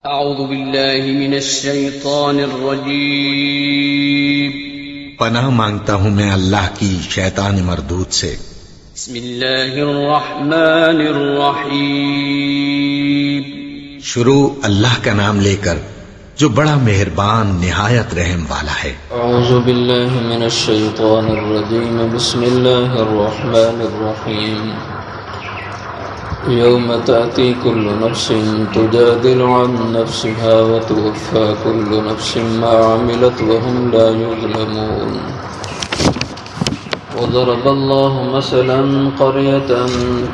اعوذ باللہ من الشیطان الرجیم پناہ مانگتا ہوں میں اللہ کی شیطان مردود سے۔ بسم اللہ الرحمن الرحیم شروع اللہ کا نام لے کر جو بڑا مہربان نہایت رحم والا ہے۔ اعوذ باللہ من الشیطان الرجیم بسم اللہ الرحمن الرحیم یوم تأتی کل نفس تجادل عن نفسها وتوفى كل نفس ما عملت وهم لا يظلمون وضرب الله مثلا قرية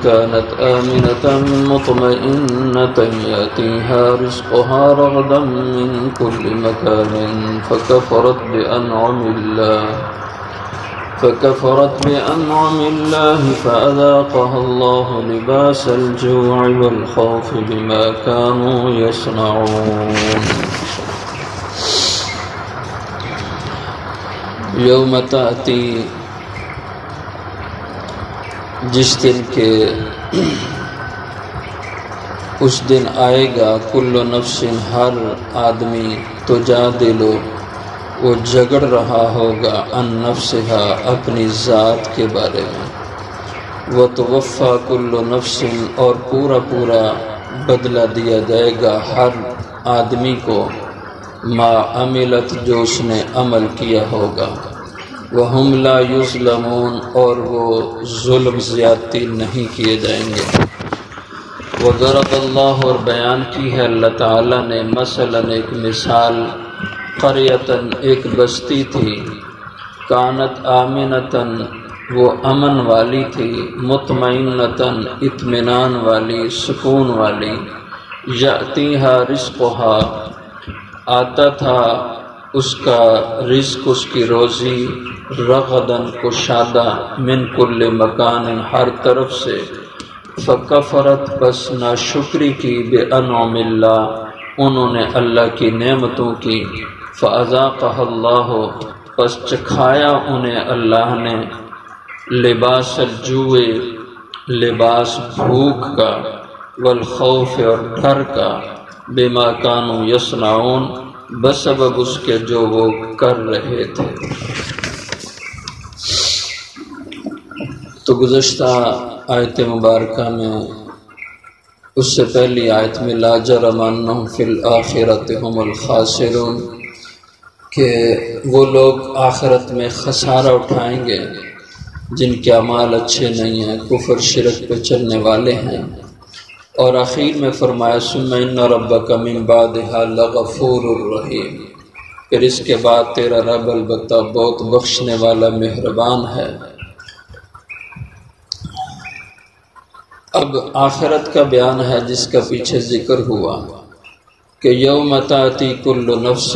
كانت آمنة مطمئنة يأتيها رزقها رغدا من كل مكان فكفرت بأنعم الله فأذاقها الله لباس الجوع والخوف بما كانوا يصنعون یوم تأتی، جس دن کے اس دن آئے گا، کل نفس، ہر آدمی، تجادلو، وہ جھگڑ رہا ہوگا، عن نفسہا، اپنی ذات کے بارے میں، وتوفی کل نفس، اور پورا بدلہ دیا جائے گا ہر آدمی کو، ما عملت، جو اس نے عمل کیا ہوگا، وہم لا یظلمون، اور وہ ظلم زیادتی نہیں کیے جائیں گے۔ وضرب اللہ، اور بیان کی ہے اللہ تعالیٰ نے، مثلا، ایک مثال، قریتن، ایک بستی تھی، کانت آمنتن، وہ امن والی تھی، مطمئنتن، اطمینان والی، سکون والی، یأتیہا رزقہا، آتا تھا اس کا رزق، اس کی روزی، رغدن، کشادہ، من کل مکان، ہر طرف سے، فکفرت، پس ناشکری کی، بانعم اللہ، انہوں نے اللہ کی نعمتوں کی، فاذاقها اللہ، پس چکھایا انہیں اللہ نے، لباس الجوع، لباس بھوک کا، والخوف، اور ڈر کا، بما کانوا یصنعون، بسبب اس کے جو وہ کر رہے تھے۔ تو گزشتہ آیت مبارکہ میں، اس سے پہلی آیت میں، لا جرم انہم فی الآخرۃ ھم الخاسرون، کہ وہ لوگ آخرت میں خسارہ اٹھائیں گے جن کے اعمال اچھے نہیں ہیں، کفر شرک پہ چلنے والے ہیں۔ اور آخر میں فرمایا، ثم ان ربک من بعدھا لغفور الرحیم، پھر اس کے بعد تیرا رب البتہ بہت بخشنے والا، مہربان ہے۔ اب آخرت کا بیان ہے جس کا پیچھے ذکر ہوا کہ یوم تأتی کل نفس،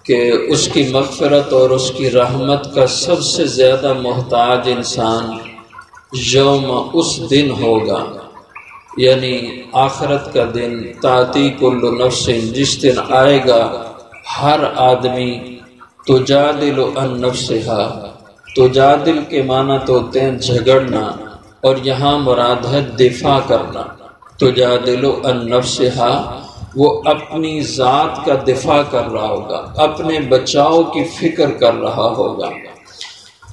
کہ اس کی مغفرت اور اس کی رحمت کا سب سے زیادہ محتاج انسان یوم، اس دن ہوگا، یعنی آخرت کا دن، تأتی کل نفس، جس دن آئے گا ہر آدمی، تجادل عن نفسہا، تجادل کے معنی تو ہوتے ہیں جھگڑنا، اور یہاں مراد ہے دفاع کرنا، تجادل عن نفسہا، وہ اپنی ذات کا دفاع کر رہا ہوگا، اپنے بچاؤ کی فکر کر رہا ہوگا،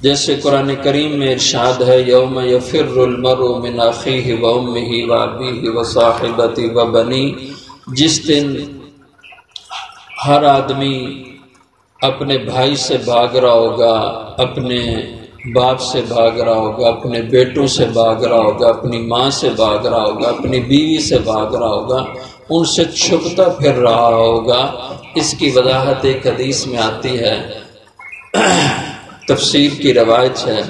جیسے قرآن کریم میں ارشاد ہے، یوم یفر المرء من اخیہ وامہ وابیہ وصاحبتہ وبنیہ، جس دن ہر آدمی اپنے بھائی سے بھاگ رہا ہوگا، اپنے باپ سے بھاگ رہا ہوگا، اپنے بیٹوں سے بھاگ رہا ہوگا، اپنی ماں سے بھاگ رہا ہوگا، اپنی بیوی سے بھاگ رہا ہوگا، ان سے چھپتا پھر رہا ہوگا۔ اس کی وضاحت ایک حدیث میں آتی ہے، تفسیر کی روایت ہے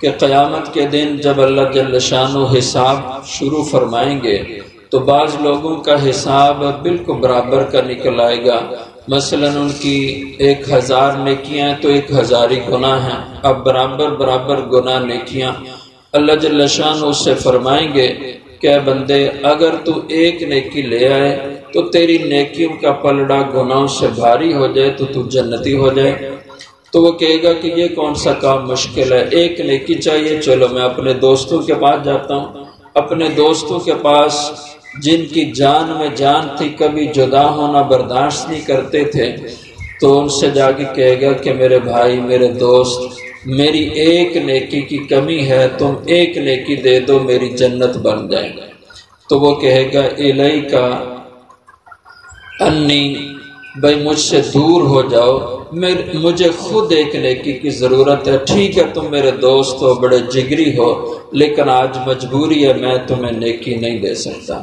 کہ قیامت کے دن جب اللہ جل شانہ حساب شروع فرمائیں گے تو بعض لوگوں کا حساب بالکل برابر کا نکل آئے گا، مثلا ان کی 1000 نیکیاں تو 1000 ہی گناہ ہیں، اب برابر گناہ نیکیاں، اللہ جل شانہ اس سے فرمائیں گے کہ بندے، اگر تو ایک نیکی لے آئے تو تیری نیکیوں کا پلڑا گناہوں سے بھاری ہو جائے تو تو جنتی ہو جائے۔ تو وہ کہے گا کہ یہ کون سا کام مشکل ہے، ایک نیکی چاہیے، چلو میں اپنے دوستوں کے پاس جاتا ہوں، اپنے دوستوں کے پاس جن کی جان میں جان تھی، کبھی جدا ہونا برداشت نہیں کرتے تھے، تو ان سے جا کے کہے گا کہ میرے بھائی، میرے دوست، میری ایک نیکی کی کمی ہے، تم ایک نیکی دے دو، میری جنت بن جائے گا۔ تو وہ کہے گا الیکا انی، بھائی مجھ سے دور ہو جاؤ، مجھے خود ایک نیکی کی ضرورت ہے۔ ٹھیک ہے تم میرے دوست ہو، بڑے جگری ہو، لیکن آج مجبوری ہے، میں تمہیں نیکی نہیں دے سکتا۔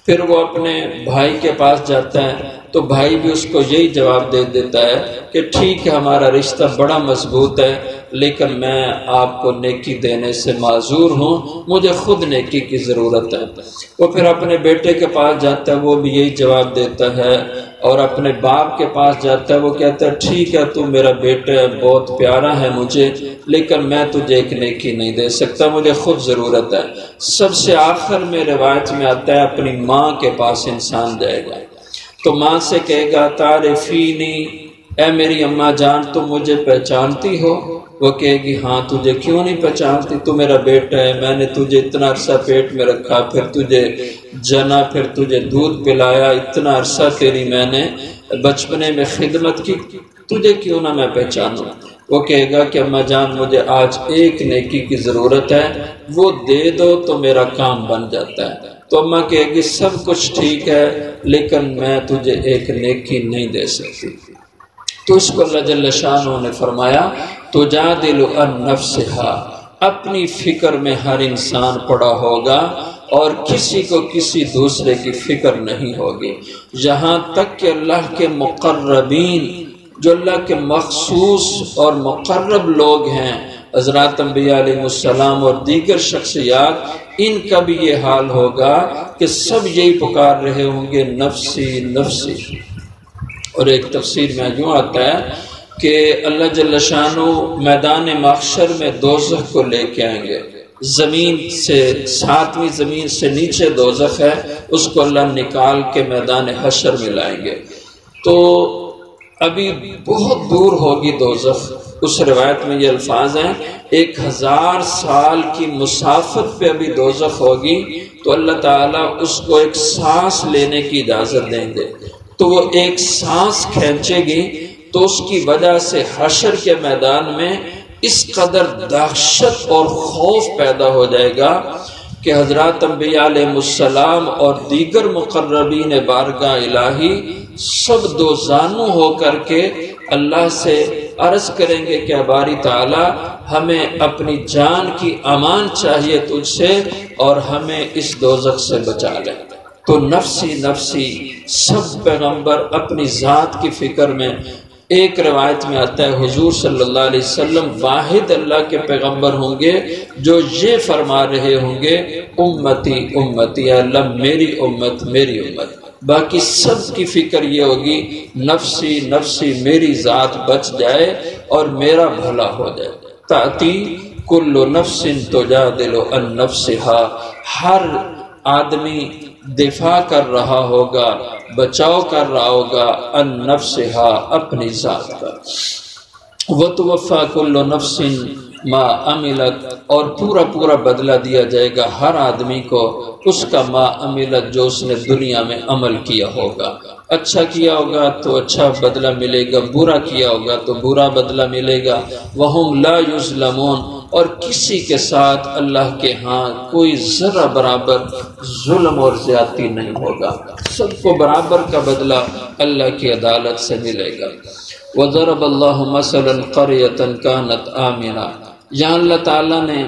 پھر وہ اپنے بھائی کے پاس جاتا ہے تو بھائی بھی اس کو یہی جواب دے دیتا ہے کہ ٹھیک ہے ہمارا رشتہ بڑا مضبوط ہے، لیکن میں آپ کو نیکی دینے سے معذور ہوں، مجھے خود نیکی کی ضرورت ہے۔ وہ پھر اپنے بیٹے کے پاس جاتا ہے، وہ بھی یہی جواب دیتا ہے، اور اپنے باپ کے پاس جاتا ہے، وہ کہتا ہے ٹھیک ہے تو میرا بیٹا ہے، بہت پیارا ہے مجھے، لیکن میں تجھے ایک نیکی نہیں دے سکتا، مجھے خود ضرورت ہے۔ سب سے آخر میں روایت میں آتا ہے اپنی ماں کے پاس انسان جائے گا تو ماں سے کہے گا تعرفینی، اے میری اماں جان تم مجھے پہچانتی ہو؟ وہ کہے گی ہاں، تجھے کیوں نہیں پہچانتی، تو میرا بیٹا ہے، میں نے تجھے اتنا عرصہ پیٹ میں رکھا، پھر تجھے جنا، پھر تجھے دودھ پلایا، اتنا عرصہ تیری میں نے بچپنے میں خدمت کی، تجھے کیوں نہ میں پہچانوں؟ وہ کہے گا کہ اماں جان مجھے آج ایک نیکی کی ضرورت ہے، وہ دے دو تو میرا کام بن جاتا ہے۔ تو اماں کہے گی سب کچھ ٹھیک ہے، لیکن میں تجھے ایک نیکی نہیں دے سکتی۔ تو اس کو اللہ جل شانہ نے فرمایا تجادل عن نفسہا، اپنی فکر میں ہر انسان پڑا ہوگا اور کسی کو کسی دوسرے کی فکر نہیں ہوگی، یہاں تک کہ اللہ کے مقربین، جو اللہ کے مخصوص اور مقرب لوگ ہیں، حضرات انبیاء علیہ السلام اور دیگر شخصیات، ان کا بھی یہ حال ہوگا کہ سب یہی پکار رہے ہوں گے نفسی نفسی۔ اور ایک تفسیر میں یوں آتا ہے کہ اللہ جل شانہ میدان محشر میں دوزخ کو لے کے آئیں گے، زمین سے، ساتویں زمین سے نیچے دوزخ ہے، اس کو اللہ نکال کے میدان حشر میں لائیں گے۔ تو ابھی بہت دور ہوگی دوزخ، اس روایت میں یہ الفاظ ہیں 1000 سال کی مسافت پہ ابھی دوزخ ہوگی، تو اللہ تعالیٰ اس کو ایک سانس لینے کی اجازت دیں گے، تو وہ ایک سانس کھینچے گی، تو اس کی وجہ سے حشر کے میدان میں اس قدر دہشت اور خوف پیدا ہو جائے گا کہ حضرات انبیاء علیہ السلام اور دیگر مقربین بارگاہ الہی سب دو زانو ہو کر کے اللہ سے عرض کریں گے کہ باری تعالی ہمیں اپنی جان کی امان چاہیے تجھ سے، اور ہمیں اس دوزخ سے بچا لے۔ تو نفسی نفسی سب پیغمبر اپنی ذات کی فکر میں۔ ایک روایت میں آتا ہے حضور صلی اللہ علیہ وسلم واحد اللہ کے پیغمبر ہوں گے جو یہ فرما رہے ہوں گے امتی امتی، اللہ میری امت میری امت۔ باقی سب کی فکر یہ ہوگی نفسی نفسی، میری ذات بچ جائے اور میرا بھلا ہو جائے۔ تاتی کل نفس تجادل عن نفسہا، ہر آدمی دفاع کر رہا ہوگا، بچاؤ کر رہا ہوگا ان نفسہا، اپنی ذات کا۔ وتوفی کل نفس ما عملت، اور پورا پورا بدلہ دیا جائے گا ہر آدمی کو اس کا ما عملت، جو اس نے دنیا میں عمل کیا ہوگا۔ اچھا کیا ہوگا تو اچھا بدلہ ملے گا، برا کیا ہوگا تو برا بدلہ ملے گا۔ وہم لا یظلمون، اور کسی کے ساتھ اللہ کے ہاں کوئی ذرہ برابر ظلم اور زیادتی نہیں ہوگا، سب کو برابر کا بدلہ اللہ کی عدالت سے ملے گا۔ وضرب اللہ مثلا قریۃ کانت آمنہ، یہاں اللہ تعالیٰ نے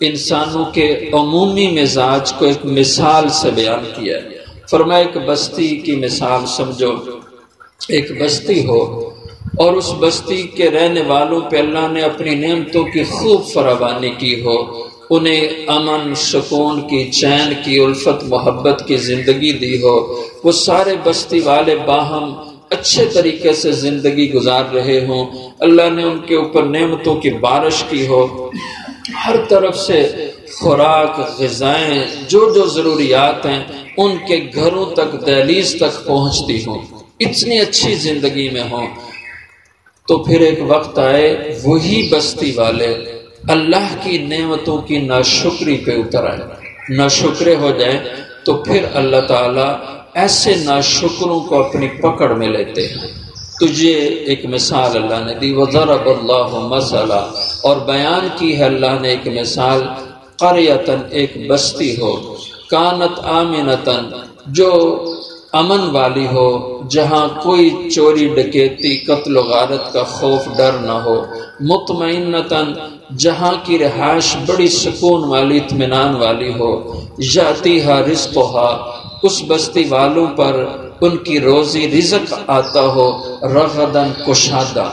انسانوں کے عمومی مزاج کو ایک مثال سے بیان کیا ہے۔ فرمایا ایک بستی کی مثال سمجھو، ایک بستی ہو اور اس بستی کے رہنے والوں پہ اللہ نے اپنی نعمتوں کی خوب فراوانی کی ہو، انہیں امن سکون کی، چین کی، الفت محبت کی زندگی دی ہو، وہ سارے بستی والے باہم اچھے طریقے سے زندگی گزار رہے ہوں، اللہ نے ان کے اوپر نعمتوں کی بارش کی ہو، ہر طرف سے خوراک غذائیں جو ضروریات ہیں ان کے گھروں تک، دہلیز تک پہنچتی ہوں، اتنی اچھی زندگی میں ہوں۔ تو پھر ایک وقت آئے وہی بستی والے اللہ کی نعمتوں کی ناشکری پہ اتر آئے، ناشکرے ہو جائیں، تو پھر اللہ تعالیٰ ایسے ناشکروں کو اپنی پکڑ میں لیتے ہیں۔ تجھے ایک مثال اللہ نے دی، وَضَرَبَ اللَّهُ مَثَلًا، اور بیان کی ہے اللہ نے ایک مثال، قَرْيَةً ایک بستی ہو، کانت آمنتاً جو امن والی ہو، جہاں کوئی چوری ڈکیتی قتل و غارت کا خوف ڈر نہ ہو، مطمئنتاً جہاں کی رہائش بڑی سکون والی اطمینان والی ہو، یاتیہا رزقہا اس بستی والوں پر ان کی روزی رزق آتا ہو، رغداً کشادہ،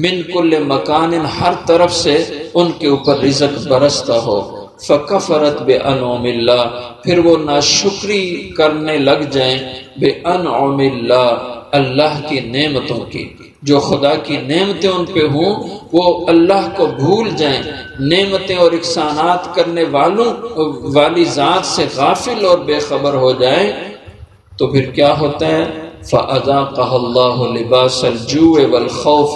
من کل مکان ہر طرف سے ان کے اوپر رزق برستا ہو، فکفرت بانعم اللہ پھر وہ ناشکری کرنے لگ جائیں، بانعم اللہ اللہ کی نعمتوں کی، جو خدا کی نعمتیں ان پہ ہوں وہ اللہ کو بھول جائیں، نعمتیں اور احسانات کرنے والی ذات سے غافل اور بے خبر ہو جائیں، تو پھر کیا ہوتا ہے؟ فَأَذَاقَهَا اللَّهُ لِبَاسَ الْجُوعِ وَالْخَوْفِ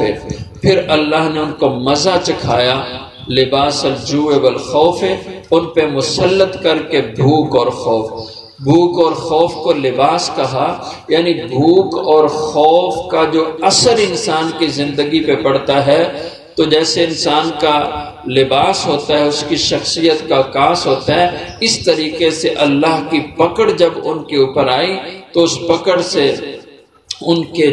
پھر اللہ نے ان کو مزہ چکھایا، لباس الجوع والخوف ان پہ مسلط کر کے بھوک اور خوف، بھوک اور خوف کو لباس کہا، یعنی بھوک اور خوف کا جو اثر انسان کی زندگی پہ پڑتا ہے، تو جیسے انسان کا لباس ہوتا ہے، اس کی شخصیت کا عکاس ہوتا ہے، اس طریقے سے اللہ کی پکڑ جب ان کے اوپر آئی تو اس پکڑ سے ان کے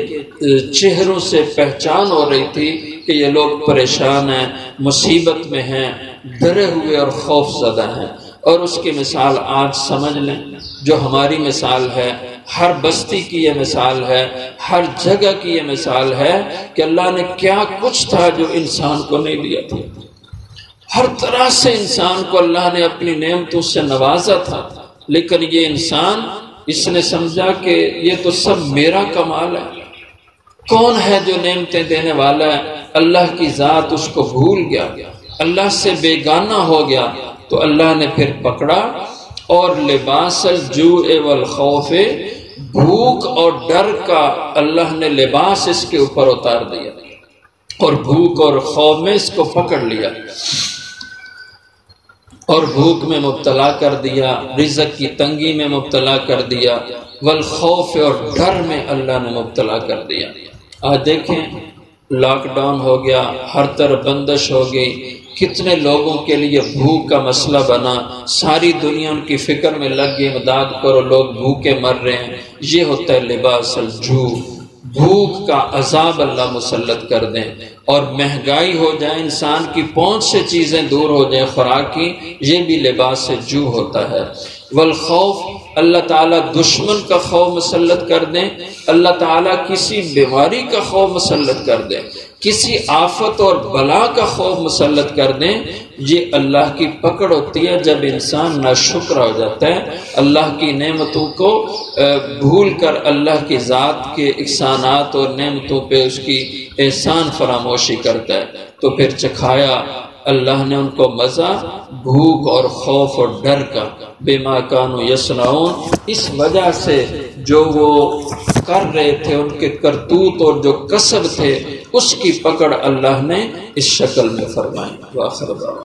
چہروں سے پہچان ہو رہی تھی کہ یہ لوگ پریشان ہیں، مصیبت میں ہیں، ڈرے ہوئے اور خوف زدہ ہیں۔ اور اس کی مثال آج سمجھ لیں، جو ہماری مثال ہے، ہر بستی کی یہ مثال ہے، ہر جگہ کی یہ مثال ہے کہ اللہ نے کیا کچھ تھا جو انسان کو نہیں دیا تھا۔ ہر طرح سے انسان کو اللہ نے اپنی نعمتوں سے نوازا تھا، لیکن یہ انسان اس نے سمجھا کہ یہ تو سب میرا کمال ہے، کون ہے جو نعمتیں دینے والا ہے؟ اللہ کی ذات اس کو بھول گیا، اللہ سے بیگانہ ہو گیا، تو اللہ نے پھر پکڑا اور لباس الجوع والخوف بھوک اور ڈر کا اللہ نے لباس اس کے اوپر اتار دیا، اور بھوک اور خوف میں اس کو پکڑ لیا اور بھوک میں مبتلا کر دیا، رزق کی تنگی میں مبتلا کر دیا، والخوف اور ڈر میں اللہ نے مبتلا کر دیا۔ آج دیکھیں لاک ڈاؤن ہو گیا، ہر طرف بندش ہو گئی، کتنے لوگوں کے لیے بھوک کا مسئلہ بنا، ساری دنیا ان کی فکر میں لگ گئی، امداد کرو، لوگ بھوکے مر رہے ہیں۔ یہ ہوتا ہے لباس الجوع، بھوک کا عذاب اللہ مسلط کر دیں، اور مہنگائی ہو جائے، انسان کی پہنچ سے چیزیں دور ہو جائیں خوراک کی، یہ بھی لباس الجوع ہوتا ہے۔ والخوف اللہ تعالیٰ دشمن کا خوف مسلط کر دیں، اللہ تعالیٰ کسی بیماری کا خوف مسلط کر دیں، کسی آفت اور بلا کا خوف مسلط کر دیں، یہ اللہ کی پکڑ ہوتی ہے جب انسان ناشکر ہو جاتا ہے، اللہ کی نعمتوں کو بھول کر اللہ کی ذات کے احسانات اور نعمتوں پہ اس کی احسان فراموشی کرتا ہے، تو پھر چکھایا اللہ نے ان کو مزہ بھوک اور خوف اور ڈر کا، بما کانوا یصنعون، اس وجہ سے جو وہ کر رہے تھے، ان کے کرتوت اور جو کسب تھے، اس کی پکڑ اللہ نے اس شکل میں فرمائی۔ وآخر دعوانا